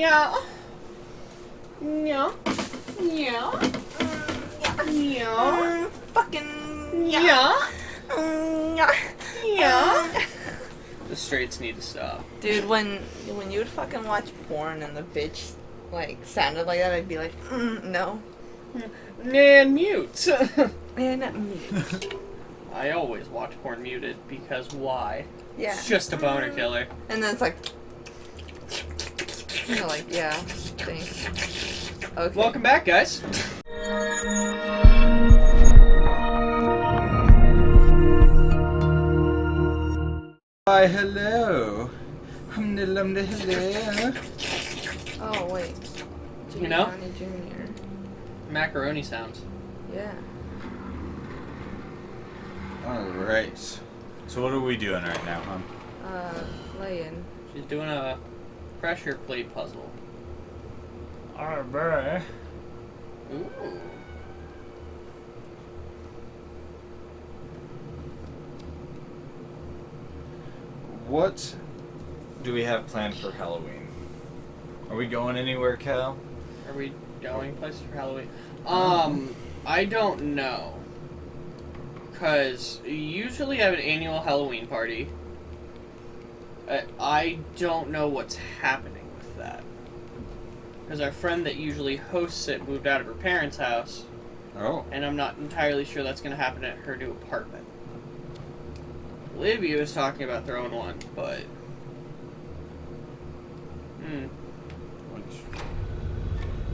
Yeah. Yeah. Yeah. Yeah. Fucking. Yeah. Yeah. Yeah. The straights need to stop. Dude, when you would fucking watch porn and the bitch, like, sounded like that, I'd be like, no. And mute. And mute. I always watch porn muted because why? Yeah. It's just a boner killer. And then it's like, you're like, yeah, thanks. Okay. Welcome back, guys. Why, hello. Hello. Oh, wait. You know? Johnny Jr. Macaroni sounds. Yeah. Alright. So what are we doing right now, hon? Playing. She's doing a pressure plate puzzle. Alright. Ooh. What do we have planned for Halloween? Are we going anywhere, Cal? Are we going places for Halloween? I don't know. Because usually I have an annual Halloween party. I don't know what's happening with that. Because our friend that usually hosts it moved out of her parents' house. Oh. And I'm not entirely sure that's going to happen at her new apartment. Olivia was talking about throwing one, but...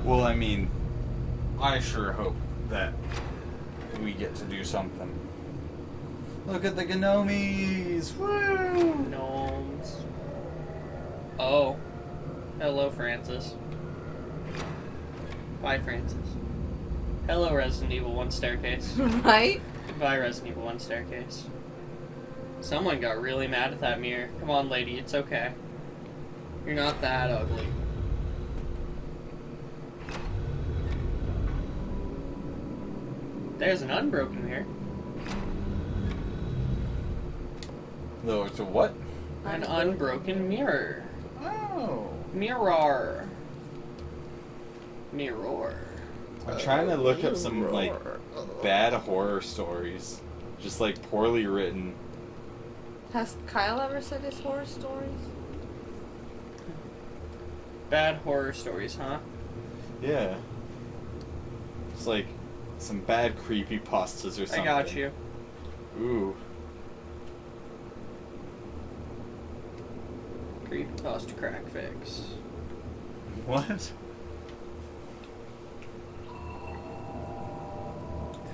Well, I mean, I sure hope that we get to do something. Look at the Gnomies! Woo! Gnomes. Oh. Hello, Francis. Bye, Francis. Hello, Resident Evil 1 staircase. Right? Goodbye, Resident Evil 1 staircase. Someone got really mad at that mirror. Come on, lady, it's okay. You're not that ugly. There's an unbroken mirror. No, it's a what? An unbroken mirror. Oh. Mirror. Mirror. I'm trying to look up some, like, bad horror stories. Just, like, poorly written. Has Kyle ever said his horror stories? Bad horror stories, huh? Yeah. It's like some bad creepypastas or something. I got you. Ooh. Creepypasta crack fix. What?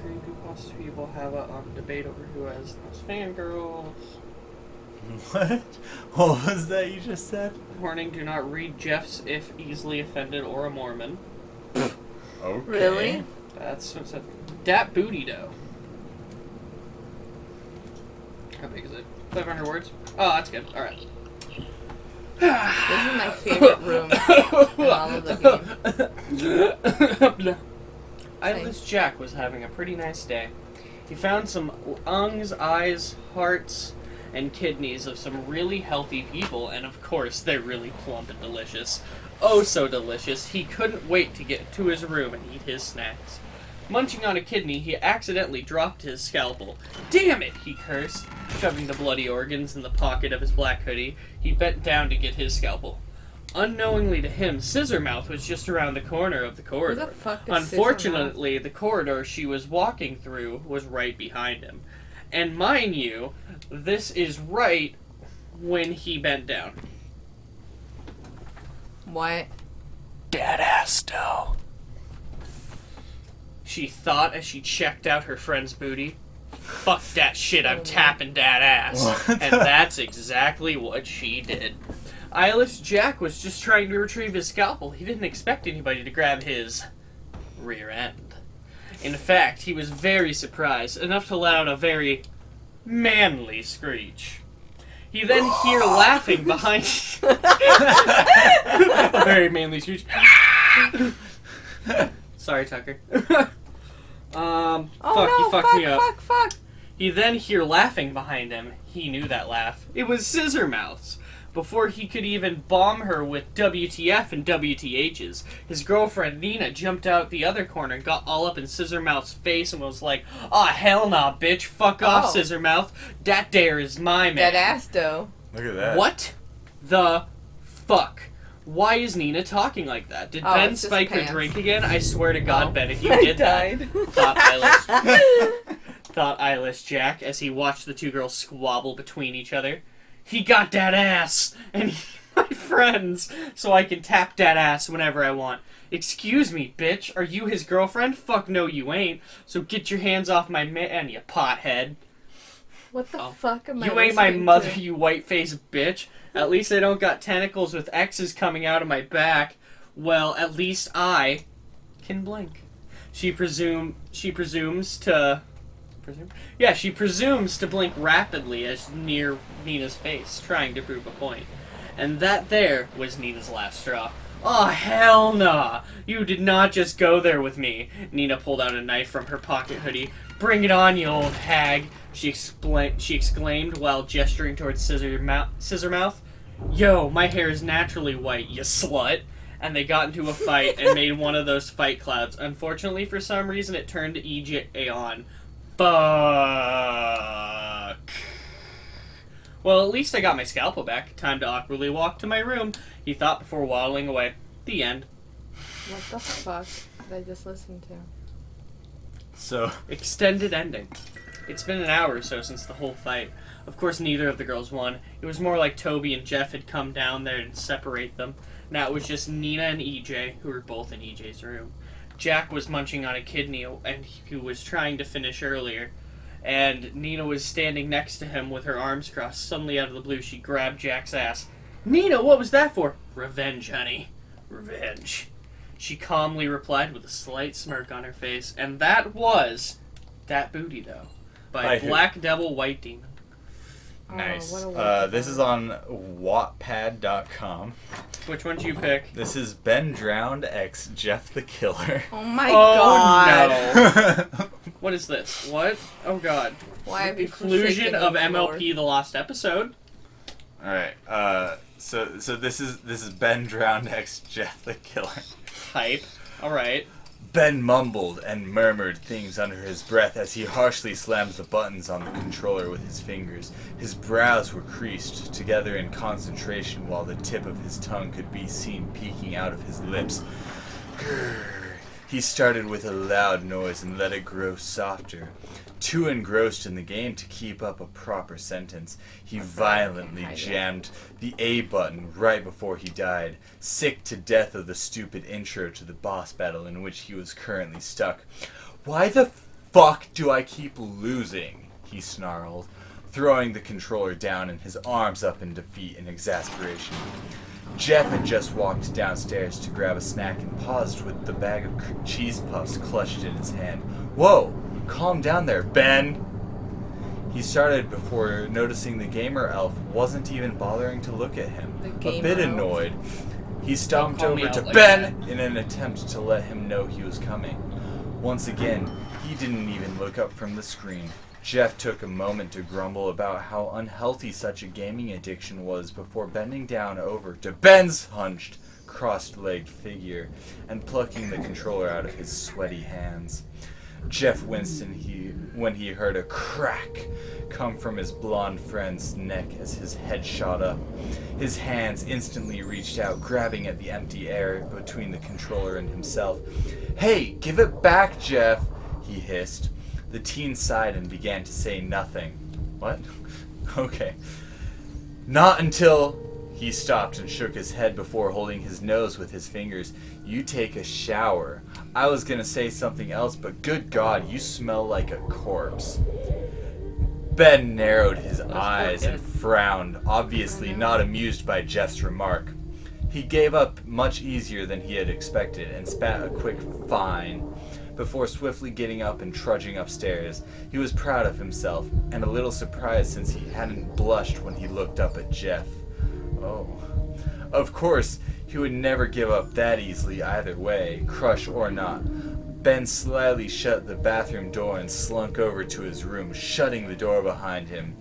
Creepypasta people have a debate over who has the most fangirls. What? What was that you just said? Warning, do not read Jeff's if easily offended or a Mormon. Okay. Really? That's what's up. Dat booty dough. How big is it? 500 words? Oh, that's good. Alright. This is my favorite room in all of the game. Eyeless Jack was having a pretty nice day. He found some lungs, eyes, hearts, and kidneys of some really healthy people, and of course, they're really plump and delicious. Oh, so delicious, he couldn't wait to get to his room and eat his snacks. Munching on a kidney, he accidentally dropped his scalpel. Damn it, he cursed. Shoving the bloody organs in the pocket of his black hoodie, he bent down to get his scalpel. Unknowingly to him, Scissormouth was just around the corner of the corridor. Who the fuck is Unfortunately, the corridor she was walking through was right behind him. And mind you, this is right when he bent down. What? Dead ass dough. She thought as she checked out her friend's booty. Fuck that shit, I'm tapping that ass. And that's exactly what she did. Eyeless Jack was just trying to retrieve his scalpel. He didn't expect anybody to grab his rear end. In fact, he was very surprised, enough to let out a very manly screech. He then hear laughing behind... a very manly screech. Sorry, Tucker. Oh fuck, no, you fucked me up. Fuck. He then hear laughing behind him. He knew that laugh. It was Scissormouth's. Before he could even bomb her with WTF and WTHs, his girlfriend Nina jumped out the other corner and got all up in Scissormouth's face and was like, "Aw, hell nah, bitch. Fuck off, Scissormouth. Dat dare is my man." That ass, though. Look at that. What the fuck? Why is Nina talking like that? Did Ben spike her drink again? I swear to God, Ben, if you did that, thought eyeless Jack as he watched the two girls squabble between each other. He got that ass, and he my friends, so I can tap that ass whenever I want. Excuse me, bitch, are you his girlfriend? Fuck no, you ain't. So get your hands off my man, you pothead. What the fuck am I You ain't my listening mother, to? you white-faced bitch. At least I don't got tentacles with X's coming out of my back. Well, at least I can blink. She presumes to blink rapidly as near Nina's face, trying to prove a point. And that there was Nina's last straw. Oh, hell nah! You did not just go there with me. Nina pulled out a knife from her pocket hoodie. Bring it on, you old hag, she exclaimed while gesturing towards Scissormouth. Yo, my hair is naturally white, you slut. And they got into a fight and made one of those fight clouds. Unfortunately, for some reason, it turned to EJ on. Fuck. Well, at least I got my scalpel back. Time to awkwardly walk to my room, he thought before waddling away. The end. What the fuck did I just listen to? So... Extended ending. It's been an hour or so since the whole fight. Of course, neither of the girls won. It was more like Toby and Jeff had come down there to separate them. Now it was just Nina and EJ, who were both in EJ's room. Jack was munching on a kidney, and he was trying to finish earlier. And Nina was standing next to him with her arms crossed. Suddenly, out of the blue, she grabbed Jack's ass. "Nina, what was that for?" "Revenge, honey. Revenge," she calmly replied with a slight smirk on her face. And that was Dat Booty, though, by Black Devil White Demon. Nice. What a this is on Wattpad.com. Which one did you pick? This is Ben Drowned x Jeff the Killer. Oh my god. No. What is this? What? Oh god. Why have you Conclusion of forsaken me, Lord? MLP The Lost Episode. Alright, so this is Ben Drowned x Jeff the Killer. Hype. Alright. Ben mumbled and murmured things under his breath as he harshly slammed the buttons on the controller with his fingers. His brows were creased together in concentration while the tip of his tongue could be seen peeking out of his lips. Grrr. He started with a loud noise and let it grow softer. Too engrossed in the game to keep up a proper sentence, he violently jammed the A button right before he died, sick to death of the stupid intro to the boss battle in which he was currently stuck. "Why the fuck do I keep losing?" he snarled, throwing the controller down and his arms up in defeat and exasperation. Jeff had just walked downstairs to grab a snack and paused with the bag of cheese puffs clutched in his hand. "Whoa! Calm down there, Ben!" He started before noticing the gamer elf wasn't even bothering to look at him. A bit annoyed, he stomped over to Ben in an attempt to let him know he was coming. Once again, he didn't even look up from the screen. Jeff took a moment to grumble about how unhealthy such a gaming addiction was before bending down over to Ben's hunched, crossed-legged figure and plucking the controller out of his sweaty hands. Jeff winced when he heard a crack come from his blonde friend's neck as his head shot up. His hands instantly reached out, grabbing at the empty air between the controller and himself. "Hey, give it back, Jeff," he hissed. The teen sighed and began to say nothing. What? Okay. Not until... He stopped and shook his head before holding his nose with his fingers. "You take a shower. I was gonna say something else, but good God, you smell like a corpse." Ben narrowed his eyes and frowned, obviously not amused by Jeff's remark. He gave up much easier than he had expected and spat a quick "fine" before swiftly getting up and trudging upstairs. He was proud of himself and a little surprised since he hadn't blushed when he looked up at Jeff. Oh. Of course, he would never give up that easily either way, crush or not. Ben slyly shut the bathroom door and slunk over to his room, shutting the door behind him.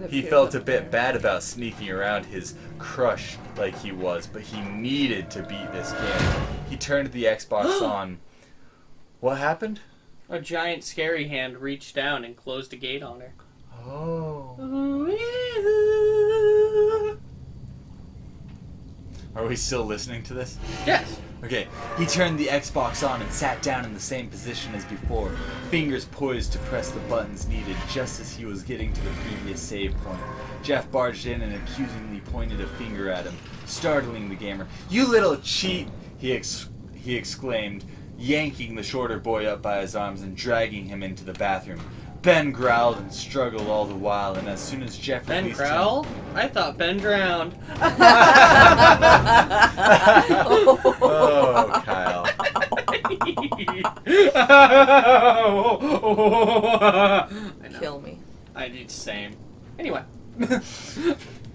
He felt a bit bad about sneaking around his crush like he was, but he needed to beat this game. He turned the Xbox on. What happened? A giant scary hand reached down and closed a gate on her. Oh. Are we still listening to this? Yes. Okay, he turned the Xbox on and sat down in the same position as before, fingers poised to press the buttons needed just as he was getting to the previous save point. Jeff barged in and accusingly pointed a finger at him, startling the gamer. "You little cheat!" he exclaimed, yanking the shorter boy up by his arms and dragging him into the bathroom. Ben growled and struggled all the while, and as soon as Jeff released him... Ben growled? I thought Ben drowned. Oh, Kyle. Kill me. I do the same. Anyway.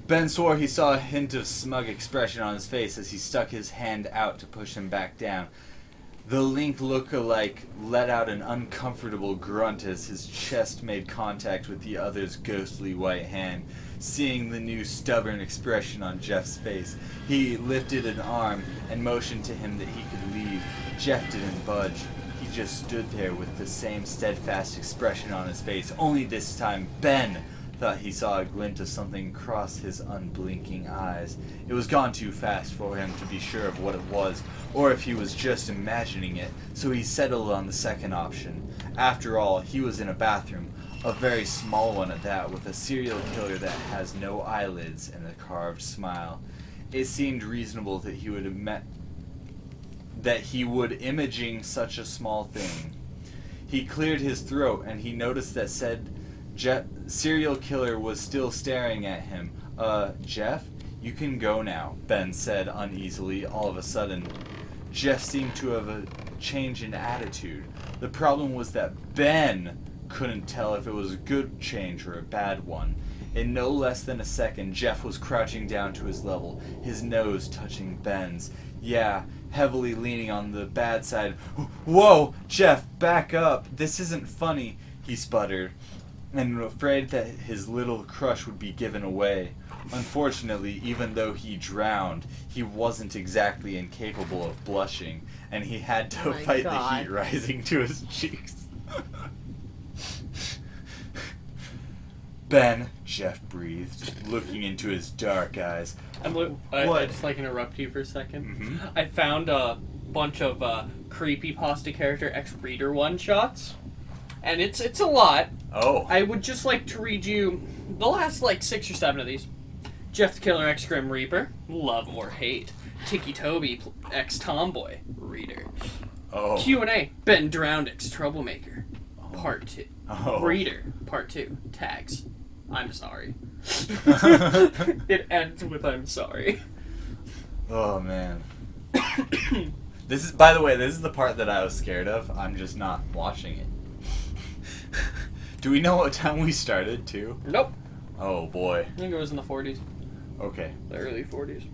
Ben swore he saw a hint of smug expression on his face as he stuck his hand out to push him back down. The Link look-alike let out an uncomfortable grunt as his chest made contact with the other's ghostly white hand. Seeing the new stubborn expression on Jeff's face, he lifted an arm and motioned to him that he could leave. Jeff didn't budge. He just stood there with the same steadfast expression on his face, only this time Ben thought he saw a glint of something cross his unblinking eyes. It was gone too fast for him to be sure of what it was, or if he was just imagining it, so he settled on the second option. After all, he was in a bathroom, a very small one at that, with a serial killer that has no eyelids and a carved smile. It seemed reasonable that he would imaging such a small thing. He cleared his throat, and he noticed that said serial killer was still staring at him. Jeff, you can go now, Ben said uneasily all of a sudden. Jeff seemed to have a change in attitude. The problem was that Ben couldn't tell if it was a good change or a bad one. In no less than a second, Jeff was crouching down to his level, his nose touching Ben's. Yeah, heavily leaning on the bad side. "Whoa, Jeff, back up. This isn't funny," he sputtered, and afraid that his little crush would be given away. Unfortunately, even though he drowned, he wasn't exactly incapable of blushing, and he had to fight the heat rising to his cheeks. "Ben," Jeff breathed, looking into his dark eyes. I just interrupt you for a second. Mm-hmm. I found a bunch of creepypasta character X-Reader one-shots. And it's a lot. Oh. I would just like to read you the last 6 or 7 of these. Jeff the Killer X Grim Reaper, love or hate. Tiki Toby X Tomboy, reader. Oh. Q&A, Ben Drowned X Troublemaker, Oh. Part 2. Oh. Reader, Part 2. Tags. I'm sorry. It ends with I'm sorry. Oh, man. This is, by the way, this is the part that I was scared of. I'm just not watching it. Do we know what time we started, too? Nope. Oh, boy. I think it was in the 40s. Okay. The early 40s.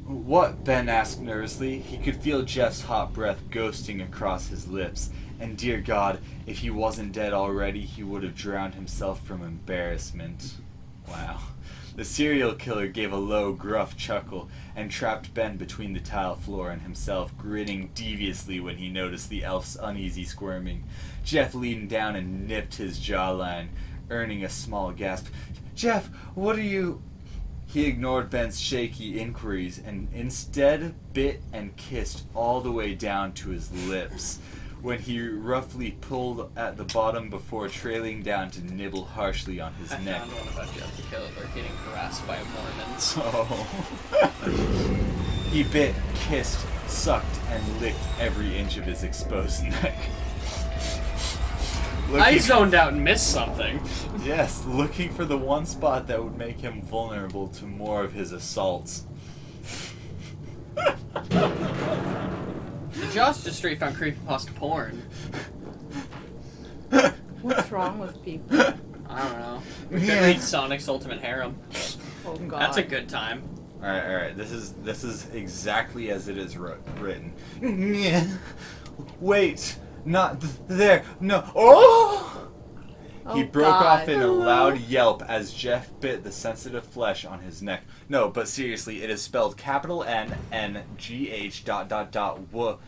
What? Ben asked nervously. He could feel Jeff's hot breath ghosting across his lips. And dear God, if he wasn't dead already, he would have drowned himself from embarrassment. Wow. The serial killer gave a low, gruff chuckle and trapped Ben between the tile floor and himself, grinning deviously when he noticed the elf's uneasy squirming. Jeff leaned down and nipped his jawline, earning a small gasp. "Jeff, what are you..." He ignored Ben's shaky inquiries and instead bit and kissed all the way down to his lips, when he roughly pulled at the bottom before trailing down to nibble harshly on his neck. I found one about Jeff the Killer getting harassed by Mormons. Oh. He bit, kissed, sucked, and licked every inch of his exposed neck. I zoned out and missed something. Yes, looking for the one spot that would make him vulnerable to more of his assaults. Josh just straight found creepypasta porn. What's wrong with people? I don't know. We could read Sonic's Ultimate Harem. Oh God. That's a good time. Alright. This is exactly as it is written. Wait, not there. No. Oh! He Oh, broke God. off in a loud yelp as Jeff bit the sensitive flesh on his neck. No, but seriously, it is spelled capital N N G H w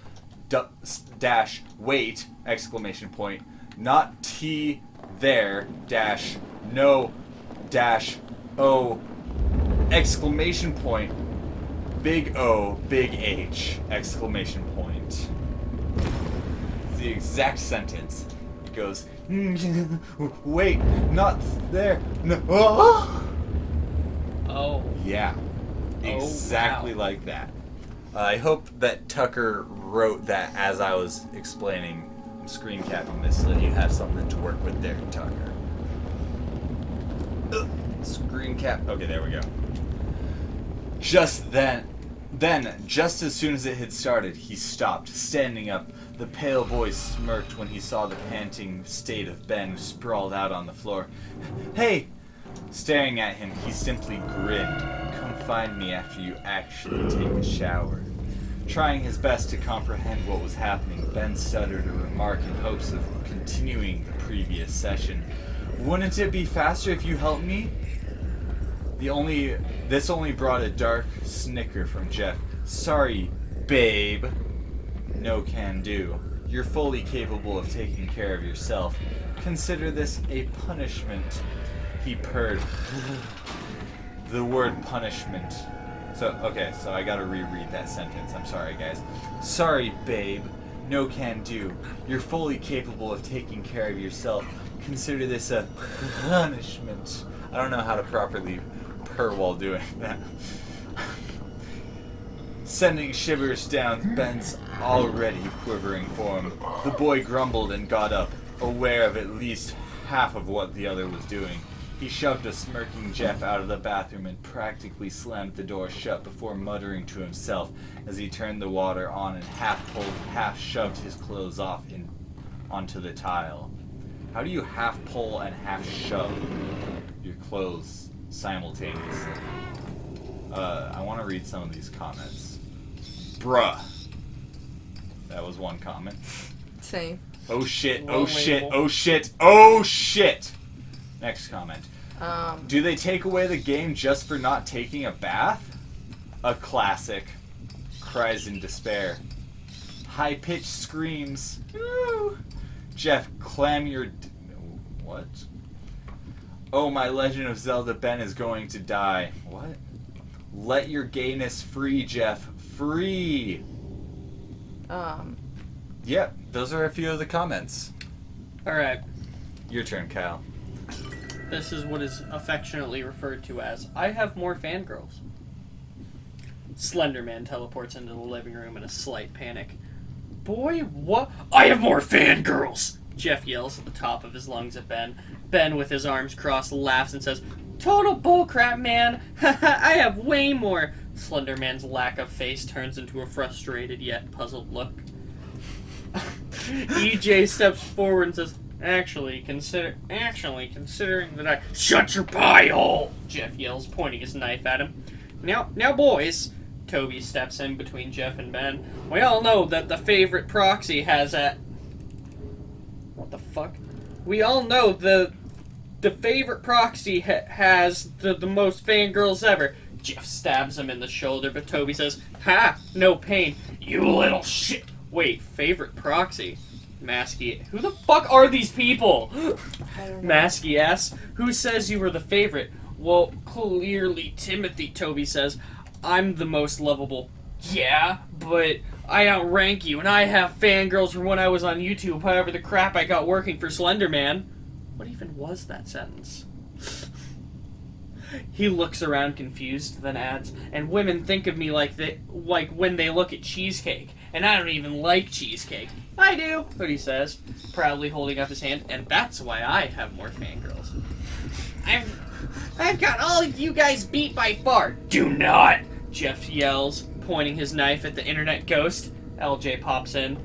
dash wait exclamation point, not T there dash no dash O exclamation point, big O big H exclamation point. It's the exact sentence. It goes, wait, not there. No. Oh. Yeah, exactly wow. like that. I hope that Tucker wrote that as I was explaining. I'm screen capping this so that you have something to work with there, Tucker. Screen cap. Okay, there we go. Just then, just as soon as it had started, he stopped, standing up. The pale boy smirked when he saw the panting state of Ben sprawled out on the floor. Hey! Staring at him, he simply grinned. Come find me after you actually take a shower. Trying his best to comprehend what was happening, Ben stuttered a remark in hopes of continuing the previous session. Wouldn't it be faster if you helped me? This only brought a dark snicker from Jeff. Sorry, babe. No can do. You're fully capable of taking care of yourself. Consider this a punishment. He purred. The word punishment. So I gotta reread that sentence. I'm sorry, guys. Sorry, babe. No can do. You're fully capable of taking care of yourself. Consider this a punishment. I don't know how to properly purr while doing that. Sending shivers down Ben's already quivering form. The boy grumbled and got up, aware of at least half of what the other was doing. He shoved a smirking Jeff out of the bathroom and practically slammed the door shut before muttering to himself as he turned the water on and half pulled, half shoved his clothes off onto the tile. How do you half pull and half shove your clothes simultaneously? I want to read some of these comments. Bruh. That was one comment. Same. Oh shit, Low oh shit, label. oh shit, oh shit! Next comment. Do Do they take away the game just for not taking a bath? A classic. Cries in despair. High-pitched screams. Ooh. Jeff, clam your... What? Oh, my Legend of Zelda Ben is going to die. What? Let your gayness free, Jeff. Free! Yep, those are a few of the comments. Alright. Your turn, Kyle. This is what is affectionately referred to as, I have more fangirls. Slenderman teleports into the living room in a slight panic. Boy, what? I have more fangirls! Jeff yells at the top of his lungs at Ben. Ben, with his arms crossed, laughs and says, Total bullcrap, man! I have way more! Slenderman's lack of face turns into a frustrated yet puzzled look. EJ steps forward and says, Actually, considering that I... Shut your pie hole! Jeff yells, pointing his knife at him. Now, boys, Toby steps in between Jeff and Ben. We all know that the favorite proxy has a... What the fuck? We all know the favorite proxy has the most fangirls ever. Jeff stabs him in the shoulder, but Toby says, Ha! No pain. You little shit! Wait, favorite proxy? Masky, who the fuck are these people? I don't know. Masky asks, who says you were the favorite? Well, clearly Timothy, Toby says. I'm the most lovable. Yeah, but I outrank you, and I have fangirls from when I was on YouTube, however the crap I got working for Slenderman. What even was that sentence? He looks around confused, then adds, and women think of me like when they look at cheesecake, and I don't even like cheesecake. I do, Hoodie says, proudly holding up his hand, and that's why I have more fangirls. I've got all of you guys beat by far. Do not! Jeff yells, pointing his knife at the internet ghost. LJ pops in.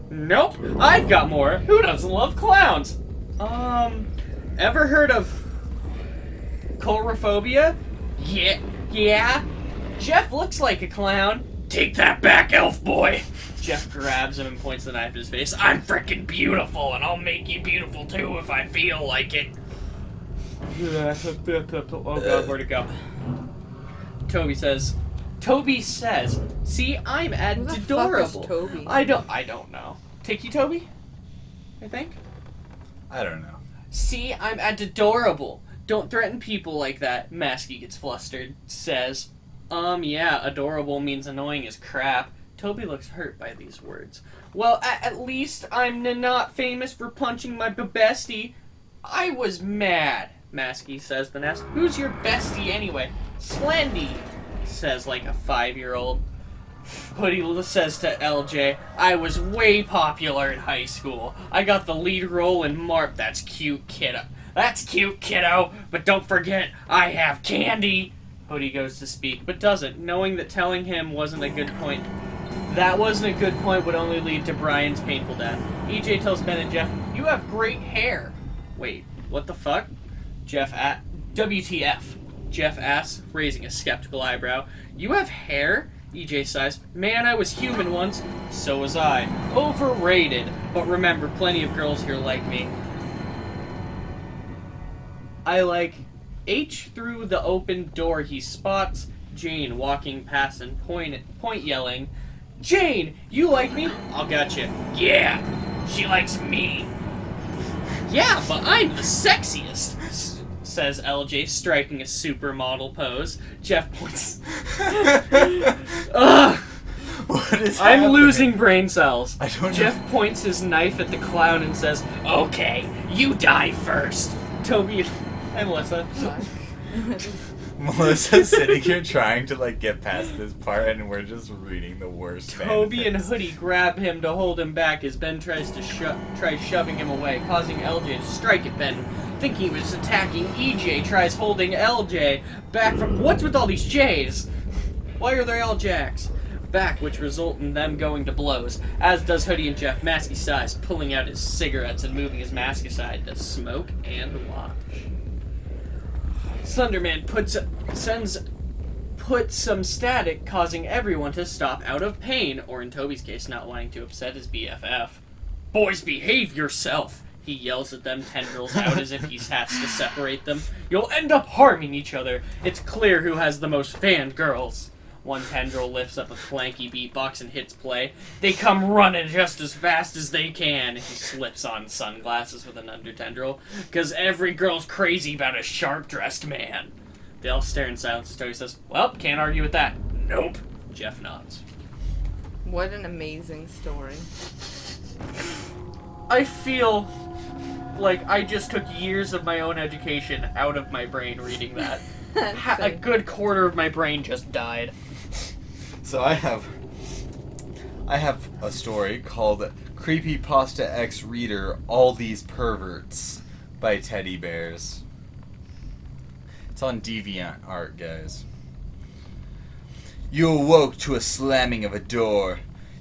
Nope, I've got more. Who doesn't love clowns? Ever heard of coulrophobia? Yeah. Jeff looks like a clown. Take that back, elf boy! Jeff grabs him and points the knife at his face. I'm freaking beautiful, and I'll make you beautiful too if I feel like it. Oh god, where'd it go? Toby says, see, I'm Who the fuck is adorable. Toby? I don't know. Tiki Toby? I think? I don't know. See, I'm adorable. Don't threaten people like that. Masky gets flustered. Says, yeah, adorable means annoying as crap. Toby looks hurt by these words. Well, at least I'm not famous for punching my bestie. I was mad, Masky says, then asks, who's your bestie anyway? Slendy, says like a 5-year-old. Hoodie says to LJ, I was way popular in high school. I got the lead role in Marp. That's cute, kiddo. That's cute, kiddo. But don't forget, I have candy. Hoodie goes to speak, but doesn't, knowing that telling him wasn't a good point. That wasn't a good point would only lead to Brian's painful death. EJ tells Ben and Jeff, you have great hair. Wait, what the fuck? WTF? Jeff asks, raising a skeptical eyebrow. You have hair? EJ sighs. Man, I was human once. So was I. Overrated. But remember, plenty of girls here like me. I like H through the open door. He spots Jane walking past and point yelling, Jane, you like me? I'll gotcha. Yeah, she likes me. Yeah, but I'm the sexiest, says LJ, striking a supermodel pose. Jeff points. Ugh! What is I'm happening? losing brain cells. I don't know. Jeff points his knife at the clown and says, okay, you die first. Toby and Melissa. Melissa's sitting here trying to get past this part, and we're just reading the worst. Toby and fanfics. Hoodie grab him to hold him back as Ben tries to try shoving him away, causing LJ to strike at Ben, thinking he was attacking. EJ tries holding LJ back from... What's with all these J's? Why are they all Jacks? Back, which result in them going to blows, as does Hoodie and Jeff. Masky sighs, pulling out his cigarettes and moving his mask aside to smoke and watch. Thunderman puts some static, causing everyone to stop out of pain, or in Toby's case, not wanting to upset his BFF. Boys, behave yourself! He yells at them, tendrils out as if he has to separate them. You'll end up harming each other. It's clear who has the most fangirls. One tendril lifts up a clanky beatbox and hits play. They come running just as fast as they can. He slips on sunglasses with another tendril. 'Cause every girl's crazy about a sharp-dressed man. They all stare in silence as Toby says, well, can't argue with that. Nope. Jeff nods. What an amazing story. I feel like I just took years of my own education out of my brain reading that. A good quarter of my brain just died. So I have a story called Creepypasta X Reader All These Perverts by Teddy Bears. It's on DeviantArt, guys. You awoke to a slamming of a door.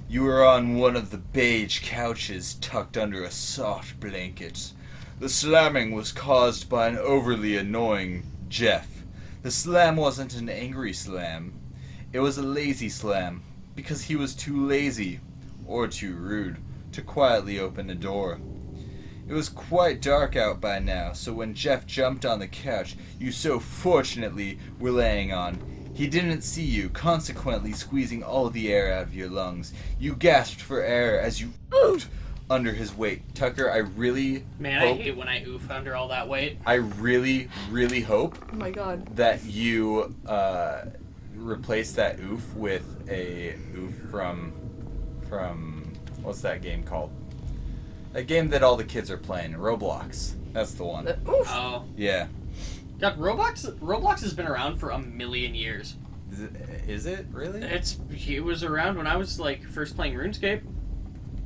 You were on one of the beige couches tucked under a soft blanket. The slamming was caused by an overly annoying Jeff. The slam wasn't an angry slam. It was a lazy slam, because he was too lazy, or too rude, to quietly open a door. It was quite dark out by now, so when Jeff jumped on the couch you so fortunately were laying on, he didn't see you, consequently squeezing all the air out of your lungs. You gasped for air as you oofed under his weight. Tucker, I really Man, hope, I hate when I oof under all that weight. I really, really hope Oh my god. that you replace that oof with a oof from what's that game called? A game that all the kids are playing, Roblox. That's the one. Oof. Oh. Yeah. God, Roblox has been around for 1,000,000 years. Is it really? It was around when I was first playing RuneScape.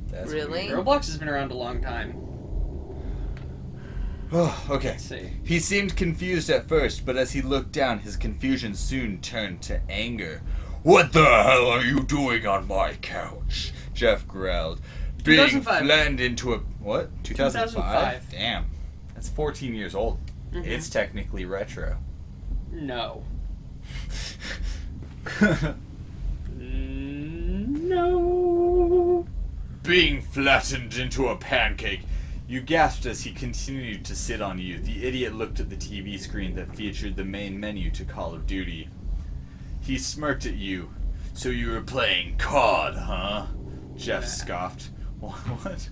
That's Really? weird. Roblox has been around a long time. Oh, okay. Let's see. He seemed confused at first, but as he looked down, his confusion soon turned to anger. What the hell are you doing on my couch? Jeff growled. Being 2005. flattened into a... What? 2005. Damn. That's 14 years old. Mhm. It's technically retro. No. No. Being flattened into a pancake. You gasped as he continued to sit on you. The idiot looked at the TV screen that featured the main menu to Call of Duty. He smirked at you. So you were playing COD, huh? Jeff scoffed. What?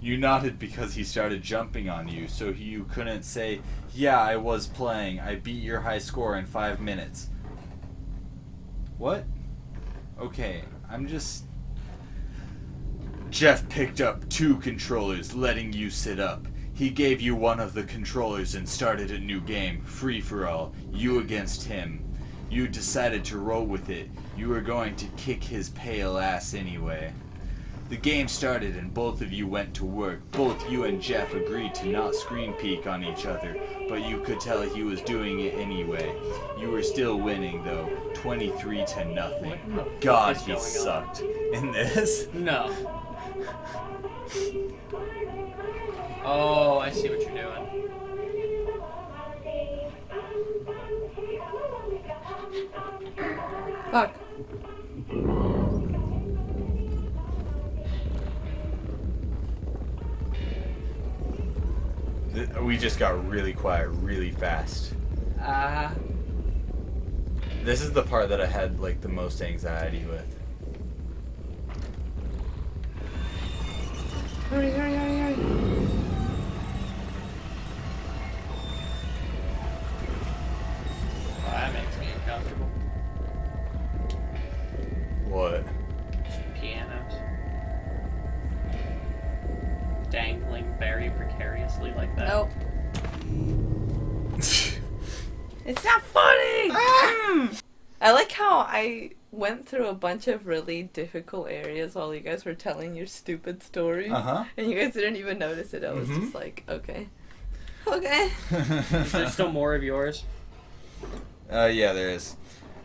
You nodded because he started jumping on you, so you couldn't say, yeah, I was playing. I beat your high score in 5 minutes. What? Okay, I'm just... Jeff picked up 2 controllers, letting you sit up. He gave you one of the controllers and started a new game, free-for-all, you against him. You decided to roll with it. You were going to kick his pale ass anyway. The game started and both of you went to work. Both you and Jeff agreed to not screen peek on each other, but you could tell he was doing it anyway. You were still winning though, 23-0. God, he sucked. In this? No. Oh, I see what you're doing. Fuck. We just got really quiet really fast. This is the part that I had like the most anxiety with. Hurry, hurry, hurry, hurry. Well, that makes me uncomfortable. What? Pianos. Dangling very precariously like that. Nope. It's not funny! I like how I went through a bunch of really difficult areas while you guys were telling your stupid story. Uh-huh. And you guys didn't even notice it. I was just like, okay. Okay. Is there still more of yours? Yeah, there is.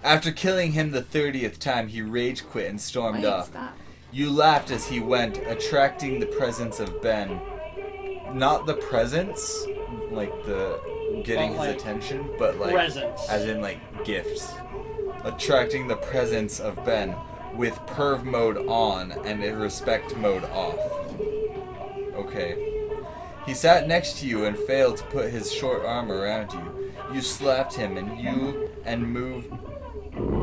After killing him the 30th time, he rage quit and stormed Wait, off. stop. You laughed as he went, attracting the presence of Ben. Not the presence, like the getting But, like, his attention, but like presents. as in like gifts. Attracting the presence of Ben with perv mode on and respect mode off. Okay. He sat next to you and failed to put his short arm around you. You slapped him and moved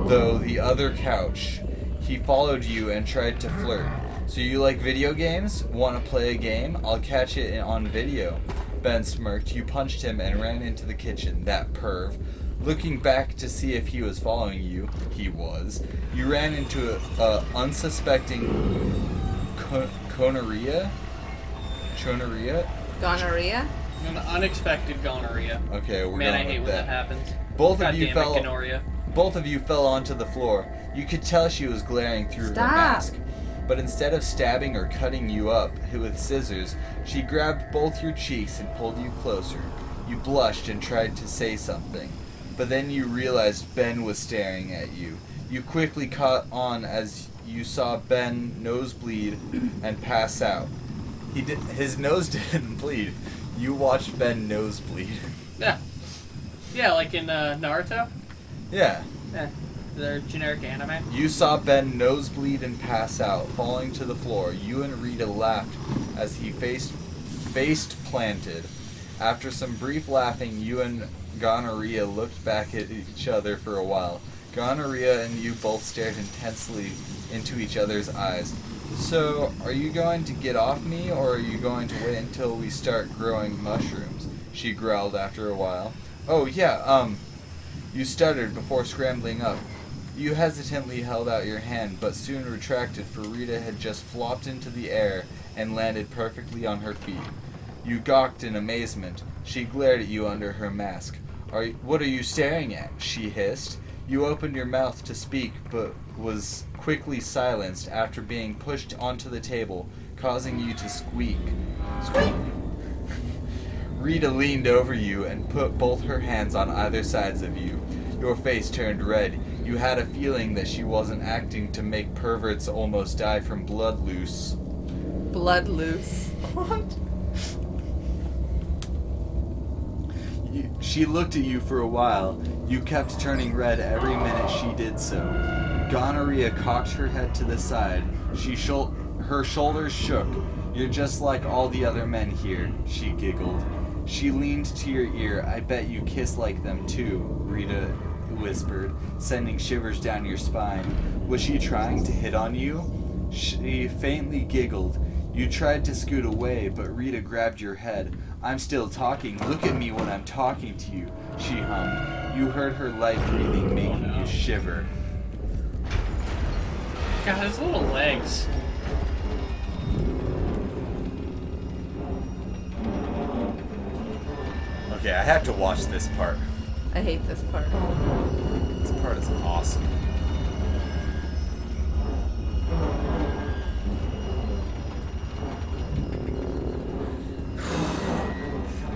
though the other couch. He followed you and tried to flirt. So you like video games? Want to play a game? I'll catch it on video. Ben smirked. You punched him and ran into the kitchen. That perv. Looking back to see if he was following you, he was. You ran into a unsuspecting gonorrhea? Gonorrhea? An unexpected gonorrhea. Okay, we're Man, I going hate with when that. that happens. Both God of you damn fell. it, gonorrhea. Both of you fell onto the floor. You could tell she was glaring through her Stop. mask. But instead of stabbing or cutting you up with scissors, she grabbed both your cheeks and pulled you closer. You blushed and tried to say something. But then you realized Ben was staring at you. You quickly caught on as you saw Ben nosebleed and pass out. His nose didn't bleed. You watched Ben nosebleed. Yeah. Yeah, like in Naruto? Yeah. Yeah. Their generic anime. You saw Ben nosebleed and pass out, falling to the floor. You and Rita laughed as he face planted. After some brief laughing, you and Gonorrhea looked back at each other for a while. Gonorrhea and you both stared intensely into each other's eyes. So, are you going to get off me, or are you going to wait until we start growing mushrooms? She growled after a while. Oh, yeah, you stuttered before scrambling up. You hesitantly held out your hand, but soon retracted, for Rita had just flopped into the air and landed perfectly on her feet. You gawked in amazement. She glared at you under her mask. What are you staring at? She hissed. You opened your mouth to speak, but was quickly silenced after being pushed onto the table, causing you to squeak. Squeak! Rita leaned over you and put both her hands on either sides of you. Your face turned red. You had a feeling that she wasn't acting to make perverts almost die from blood loose. Blood loose. What? She looked at you for a while. You kept turning red every minute she did so. Gonorrhea cocked her head to the side. Her shoulders shook. You're just like all the other men here, she giggled. She leaned to your ear. I bet you kiss like them too, Rita whispered, sending shivers down your spine. Was she trying to hit on you? She faintly giggled. You tried to scoot away, but Rita grabbed your head. I'm still talking. Look at me when I'm talking to you, she hummed. You heard her light breathing making you shiver. God, his little legs. Okay, I have to watch this part. I hate this part. This part is awesome.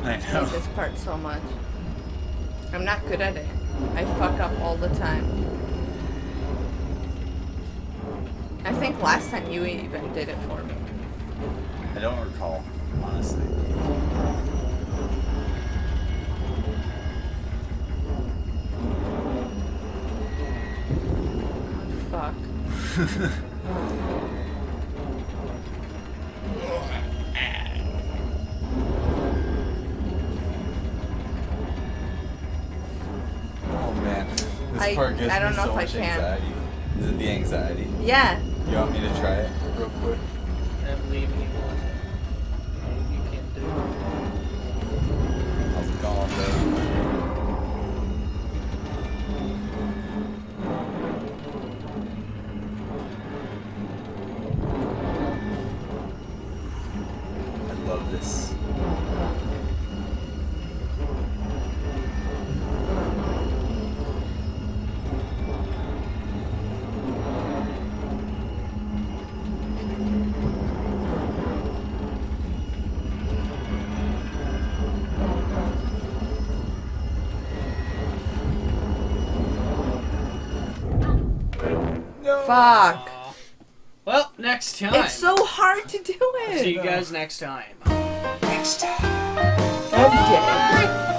I I know. hate this part so much. I'm not good at it. I fuck up all the time. I think last time you even did it for me. I don't recall, honestly. Fuck. Oh man, this part gives I don't me know so if I much can. anxiety. Is it the anxiety? Yeah. You want me to try it real quick? I believe in you, Melissa. You can't do it. How's it going, babe? I love this. Fuck. Aw. Well, next time. It's so hard to do it. See you guys next time. I'm dead.